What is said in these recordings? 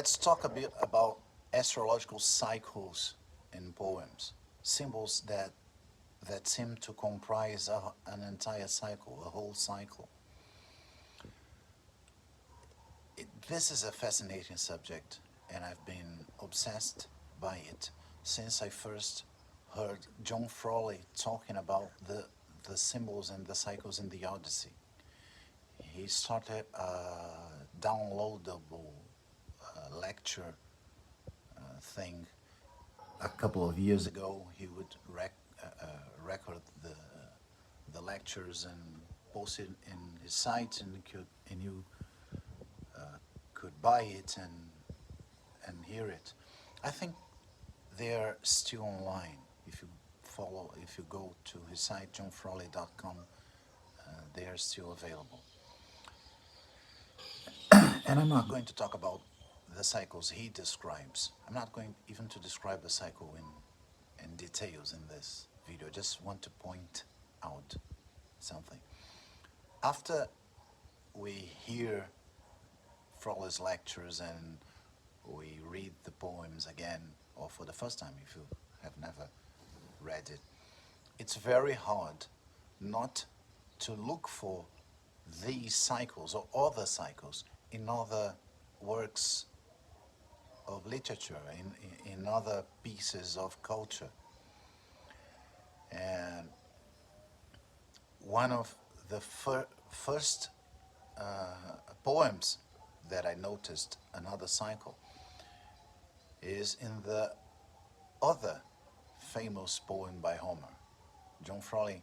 Let's talk a bit about astrological cycles in poems, symbols that seem to comprise an entire cycle, a whole cycle. This is a fascinating subject, and I've been obsessed by it since I first heard John Frawley talking about the symbols and the cycles in the Odyssey. He started a downloadable lecture thing a couple of years ago. He would record the lectures and post it in his site, and you could buy it and hear it. I think they're still online. If you go to his site johnfrawley.com, they are still available. And I'm not going to talk about the cycles he describes. I'm not going even to describe the cycle in details in this video. I just want to point out something. After we hear Frawley's lectures and we read the poems again, or for the first time if you have never read it, it's very hard not to look for these cycles or other cycles in other works of literature, in other pieces of culture. And one of the first poems that I noticed another cycle is in the other famous poem by Homer. John Frawley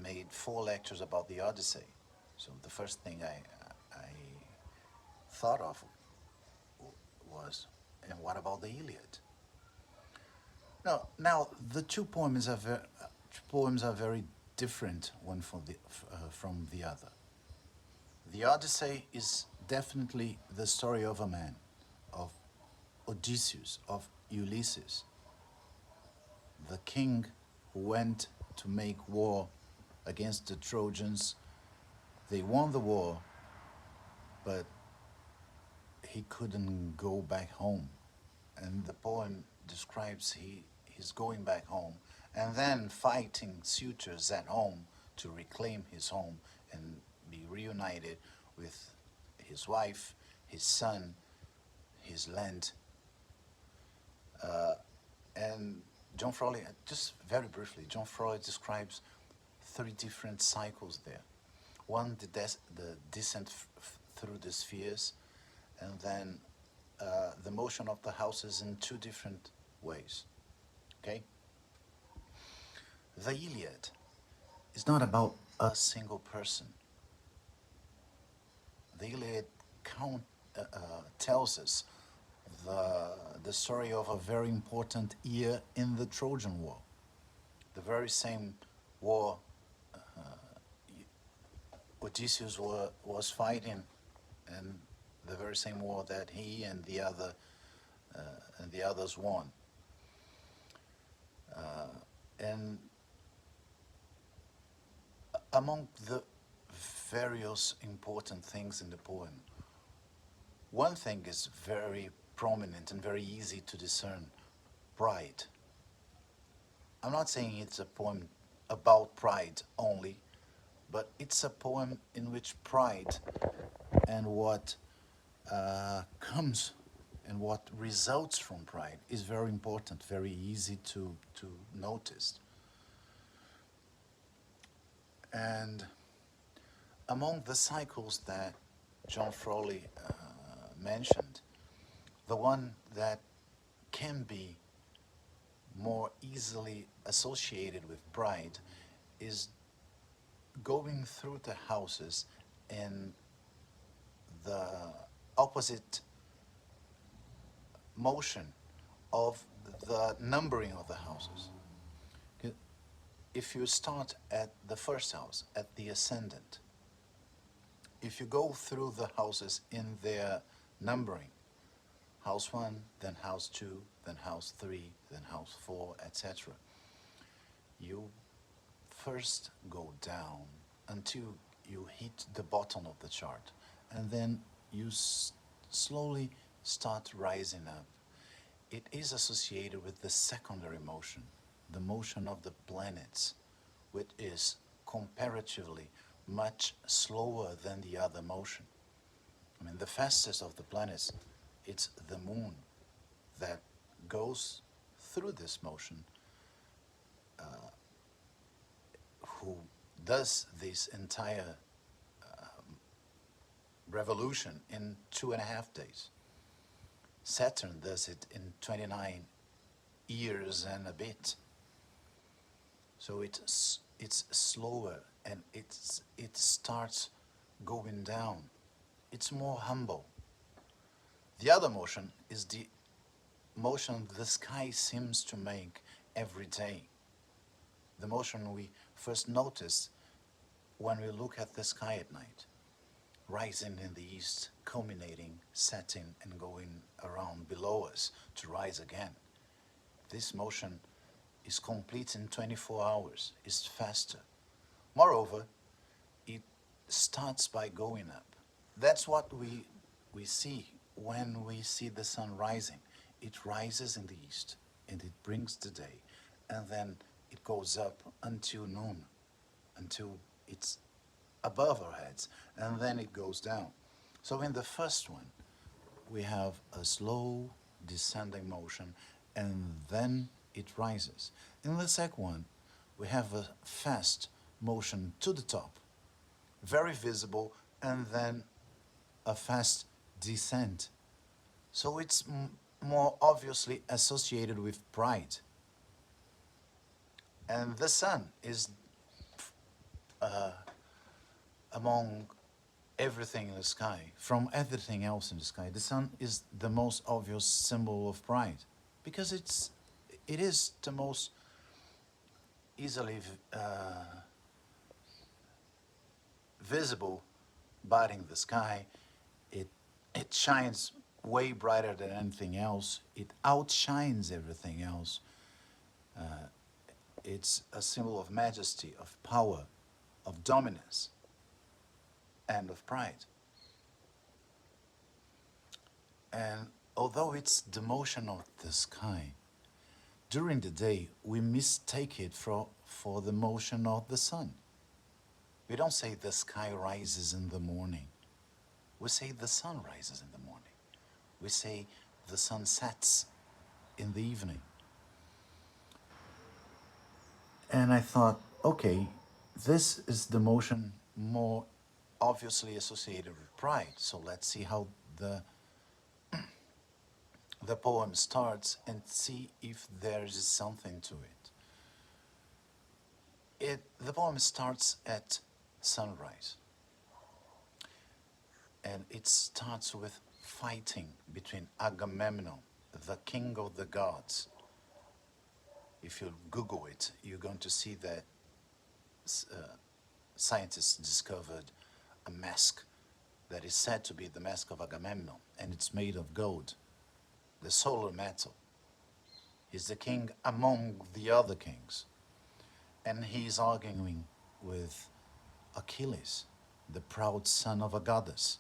made 4 lectures about the Odyssey. So the first thing I thought of was, and what about the Iliad? Now the two poems are very different one from the other. The Odyssey is definitely the story of a man, of Odysseus, of Ulysses, the king who went to make war against the Trojans. They won the war, but he couldn't go back home. And the poem describes he's going back home and then fighting suitors at home to reclaim his home and be reunited with his wife, his son, his land. And John Frawley, just very briefly, John Frawley describes 3 different cycles there. One, the descent through the spheres, and then the motion of the houses in 2 different ways. Okay? The Iliad is not about a single person. The Iliad tells us the story of a very important year in the Trojan War. The very same war Odysseus was fighting, and the very same war that he and the others won. And among the various important things in the poem, one thing is very prominent and very easy to discern: pride. I'm not saying it's a poem about pride only, but it's a poem in which pride and what comes and what results from pride is very important, very easy to notice. And among the cycles that John Frawley mentioned, the one that can be more easily associated with pride is going through the houses in the opposite motion of the numbering of the houses. If you start at the first house, at the ascendant, if you go through the houses in their numbering, house 1, then house 2, then house 3, then house 4, etc., you first go down until you hit the bottom of the chart, and then you slowly start rising up. It is associated with the secondary motion, the motion of the planets, which is comparatively much slower than the other motion. I mean, the fastest of the planets, it's the moon that goes through this motion, who does this entire revolution in 2.5 days. Saturn does it in 29 years and a bit. So it's slower, and it starts going down. It's more humble. The other motion is the motion the sky seems to make every day. The motion we first notice when we look at the sky at night, rising in the east, culminating, setting, and going around below us to rise again. This motion is complete in 24 hours, is faster. Moreover, it starts by going up. That's what we see when we see the sun rising. It rises in the east and it brings the day, and then it goes up until noon, until it's above our heads, and then it goes down. So in the first one, we have a slow descending motion, and then it rises. In the second one, we have a fast motion to the top, very visible, and then a fast descent. So it's more obviously associated with pride. And the sun is among everything in the sky, from everything else in the sky. The sun is the most obvious symbol of pride, because it is the most easily visible body in the sky. It shines way brighter than anything else. It outshines everything else. It's a symbol of majesty, of power, of dominance, and of pride. And although it's the motion of the sky, during the day we mistake it for the motion of the sun. We don't say the sky rises in the morning. We say the sun rises in the morning. We say the sun sets in the evening. And I thought, okay, this is the motion more obviously associated with pride. So let's see how the poem starts and see if there is something to it. The poem starts at sunrise. And it starts with fighting between Agamemnon, the king of the gods. If you Google it, you're going to see that scientists discovered a mask that is said to be the mask of Agamemnon, and it's made of gold, the solar metal. He's the king among the other kings, and he's arguing with Achilles, the proud son of a goddess,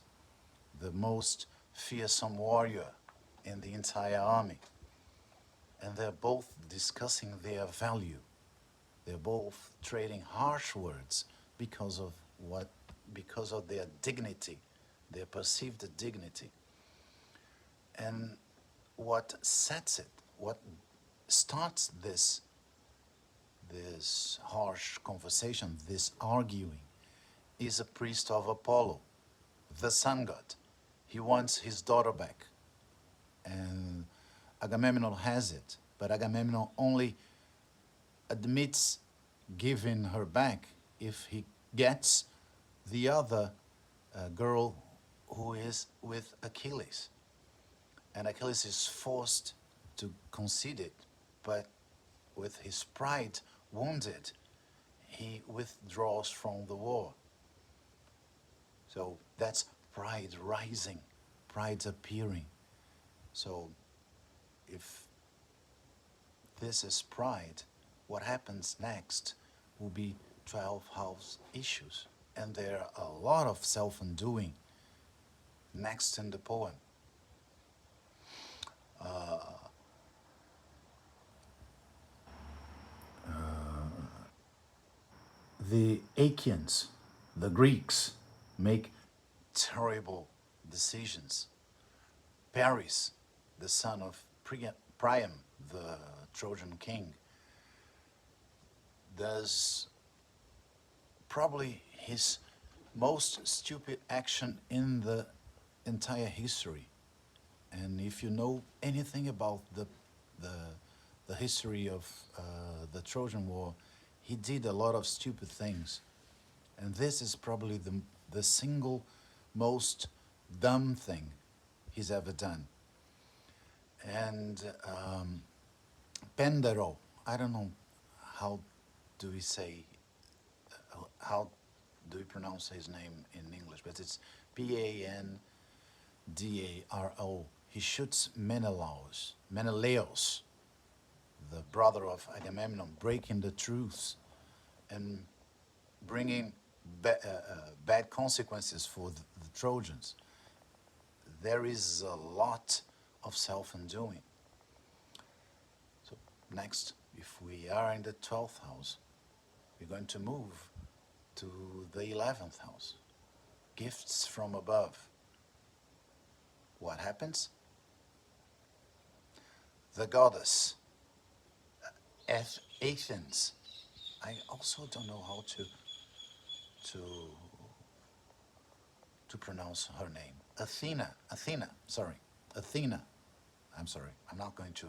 the most fearsome warrior in the entire army. And they're both discussing their value. They're both trading harsh words because of their dignity, their perceived dignity. And what sets it, what starts this harsh conversation, this arguing, is a priest of Apollo, the sun god. He wants his daughter back. And Agamemnon has it, but Agamemnon only admits giving her back if he gets the other girl who is with Achilles. And Achilles is forced to concede it, but with his pride wounded, he withdraws from the war. So that's pride rising, pride appearing. So if this is pride, what happens next will be 12 house issues. And there are a lot of self-undoing next in the poem. The Achaeans, the Greeks, make terrible decisions. Paris, the son of Priam, the Trojan king, does probably his most stupid action in the entire history. And if you know anything about the, the history of the Trojan War, he did a lot of stupid things. And this is probably the single most dumb thing he's ever done. And Pendero, I don't know how do we say, how do we pronounce his name in English, but it's Pandaro. He shoots Menelaus, the brother of Agamemnon, breaking the truce and bringing bad consequences for the Trojans. There is a lot of self-undoing. So next, if we are in the 12th house, we're going to move to the 11th house. Gifts from above. What happens? The goddess, Athens. I also don't know how to to pronounce her name. Athena. Athena. I'm sorry. I'm not going to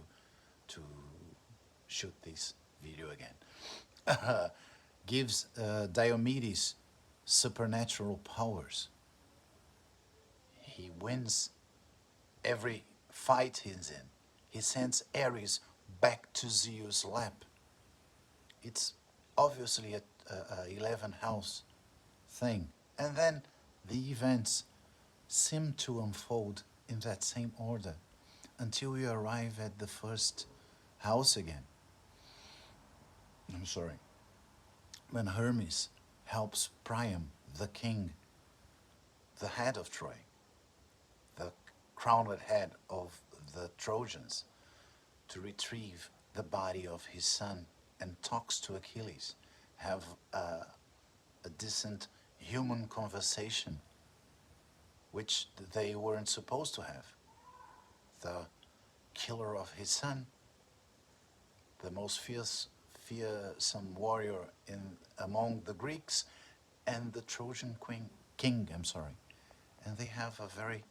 shoot this video again. Gives Diomedes supernatural powers. He wins every fight he's in. He sends Ares back to Zeus' lap. It's obviously a 11 house thing. And then the events seem to unfold in that same order until we arrive at the first house again. I'm sorry. When Hermes helps Priam, the king, the head of Troy, the crowned head of the Trojans, to retrieve the body of his son, and talks to Achilles, have a decent human conversation, which they weren't supposed to have. The killer of his son, the most fearsome warrior among the Greeks, and the Trojan king, and they have a very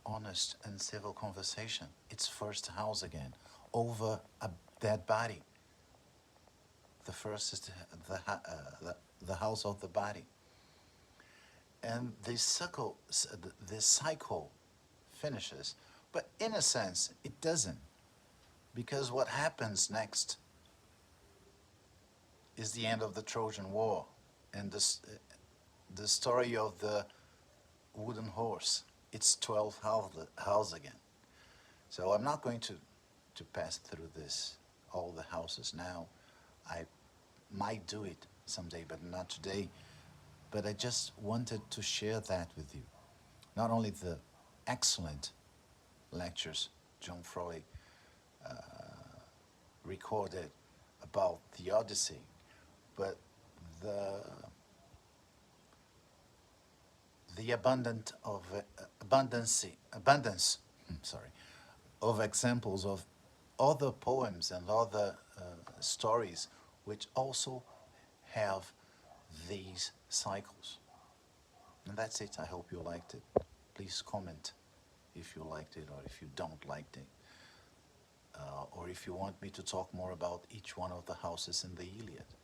honest and civil conversation. It's first house again, over a dead body. The first is the house of the body. And this cycle finishes, but in a sense, it doesn't. Because what happens next is the end of the Trojan War and the story of the wooden horse. It's 12th house again. So I'm not going to pass through all the houses now. I might do it someday, but not today. But I just wanted to share that with you. Not only the excellent lectures John Frawley recorded about the Odyssey, but the abundance of examples of other poems and other stories which also have these cycles. And that's it. I hope you liked it. Please comment if you liked it or if you don't like it. Or if you want me to talk more about each one of the houses in the Iliad.